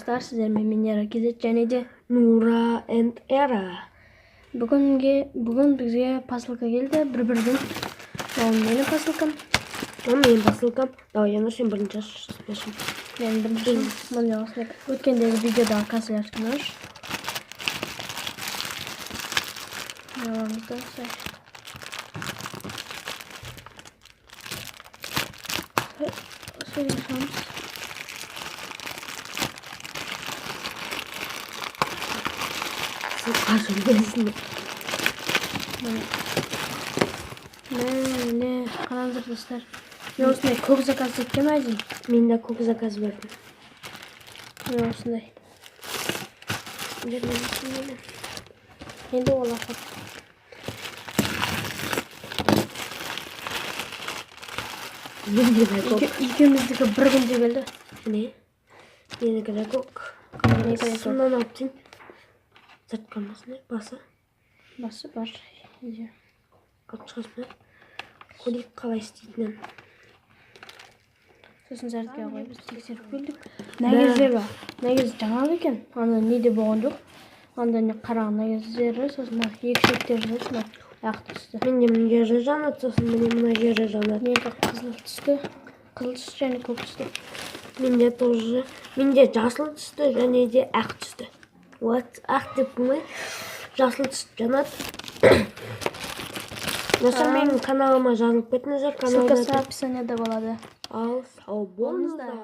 достар, сіздермен мен Эра Кезет және де Нура and Эра. Бүгін бізге посылка келді, бір-бірден. Ол менің посылкам. Ол менің посылкам. Давай, Янур, сен бірінші ашып. Мен бірінші міне осындай өткендегі видеодағы канцелярскін аш. Аламыз да осылай. Осылай жасамыз. Ашып Міне, қараңыздар достар. Мен осындай көк заказ еткен әзім. Мен де көк заказ бердім. Мен осындай. Енді ол ақыр. Екеуміздікі бір күнде келді. Не? Менікі де көк. Сымнан алыптың. Зартқанмасына басы. Басы бар. Алып шығасына. Көрейік қалай істейтінен. Сосын зартқа қойып біз тексеріп келдік. Негіз жаңалық екен. Анда неде болған жоқ. Анда не қараған негіздері, сосын екі шектер жүреді, ақ түсті. Менде мына жері жанады, сосын мына жері жанады. Менде қызыл түсті. Қызыл түсті және көк түсті. Менде тоже. Менде жасыл түсті және де ақ түсті. Вот, ақ деп бұлай жасыл түсті жанады. Достар, менің каналыма жазылып кетіңіздер. Ссылкасы описанияда болады. Ал сау болыңыздар.